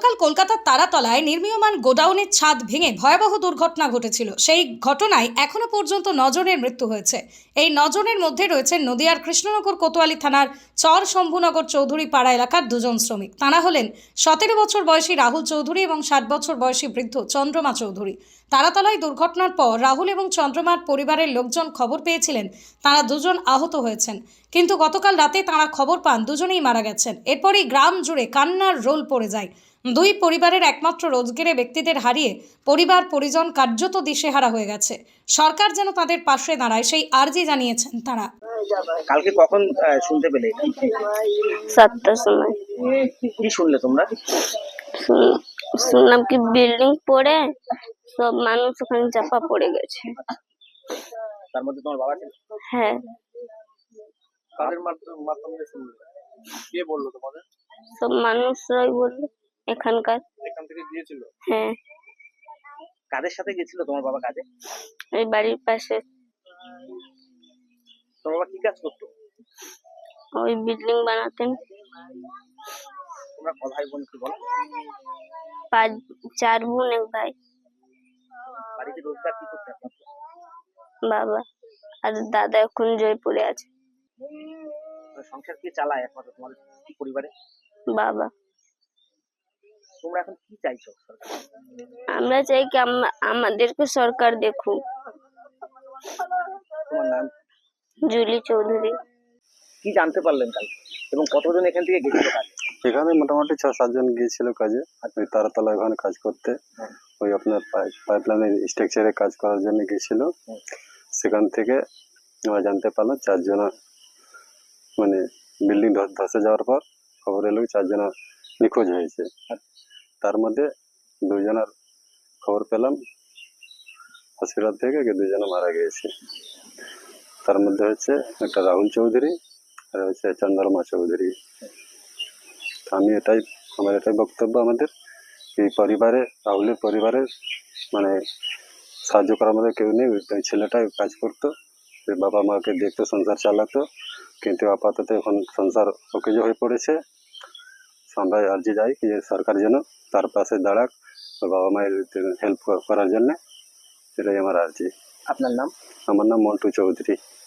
গতকাল কলকাতার তারাতলায় নির্মীয়মান গোডাউনের ছাদ ভেঙে ভয়াবহ দুর্ঘটনা ঘটেছিল। সেই ঘটনায় এখনো পর্যন্ত 9 জনের মৃত্যু হয়েছে। এই 9 জনের মধ্যে রয়েছেন নদিয়ার কৃষ্ণনগর কোতোয়ালি থানার চর শম্ভুনগর চৌধুরী পাড়া এলাকার 2 জন শ্রমিক। তারা হলেন 17 বছর বয়সী রাহুল চৌধুরী এবং 60 বছর বয়সী বৃদ্ধ চন্দ্রমা চৌধুরী। তারাতলায় দুর্ঘটনার পর রাহুল এবং চন্দ্রমার পরিবারের লোকজন খবর পেয়েছিলেন তারা 2 জন আহত হয়েছেন, কিন্তু গতকাল রাতে তারা খবর পান দুজনেই মারা গেছেন। এরপরই গ্রাম জুড়ে কান্নার রোল পড়ে যায়। দুই পরিবারের একমাত্র রোজগারে ব্যক্তিদের হারিয়ে পরিবার পরিজন কার্যত দিশেহারা হয়ে গেছে। সরকার যেন তাদের পাশে দাঁড়ায় সেই আর্জি জানিয়েছেন তারা। কালকে কখন শুনতে পেলে এটা? 7টার সময় কি শুনলে তোমরা? শুনলাম কি বিল্ডিং পড়ে সব মানুষ ওখানে চাপা পড়ে গেছে। তার মধ্যে তোমার বাবা ছিল? হ্যাঁ, কাদের মাধ্যমে শুনলে? কে বললো তোমাদের? সব মানুষরাই বললো এখানকার। এখান থেকে গিয়েছিল? হ্যাঁ, কাদের সাথে গেছিল তোমার বাবা কাজে? এই বাড়ির পাশে তোমার বাবা কি কাজ করতো? ওই বিল্ডিং বানাতেন। তোমরা ক ভাই বোন কি বলো? 4 বোন 1 ভাই। বাড়িতে রোজগার কি করতে আপনার? বাবা আর দাদা এখন জয়পুরে আছে। সংসার কি চালায় একমাত্র তোমাদের পরিবারে? বাবা। তোমরা এখন কি চাইছো সরকার? আমরা চাই কি আমাদেরকে সরকার দেখুক। তোমার নাম? জুলি চৌধুরী। কি জানতে পারলেন কাল এবং কতজন এখান থেকে গেছিল কাজে? এখানে মোটামুটি 6-7 জন গিয়েছিল কাজে। ওই তারাতলা ওখানে কাজ করতে, ওই আপনার পাইপলাইনের স্ট্রাকচারে কাজ করার জন্য গিয়েছিল। সেখান থেকে আমরা জানতে পারলাম 4 জন মানে বিল্ডিং ধসে যাওয়ার পর খবর এলো 4 জন নিখোঁজ হয়েছে। তার মধ্যে 2 জনের খবর পেলাম হসপিটাল থেকে, 2 জন মারা গিয়েছে। তার মধ্যে হচ্ছে একটা রাহুল চৌধুরী আর হচ্ছে চন্দ্রমা চৌধুরী। আমার এটাই বক্তব্য, আমাদের এই পরিবারে, রাহুলের পরিবারের মানে সাহায্য করার মধ্যে কেউ নেই। ওই ছেলেটাই কাজ করতো, বাবা মাকে দেখতো, সংসার চালাতো, কিন্তু আপাতত এখন সংসার অকেজো হয়ে পড়েছে। আমরা আর্জি যাই যে সরকার যেন তার পাশে দাঁড়াক, বাবা মায়ের হেল্প করার জন্য। এটাই আমার আর্জি। আপনার নাম? আমার নাম মন্টু চৌধুরী।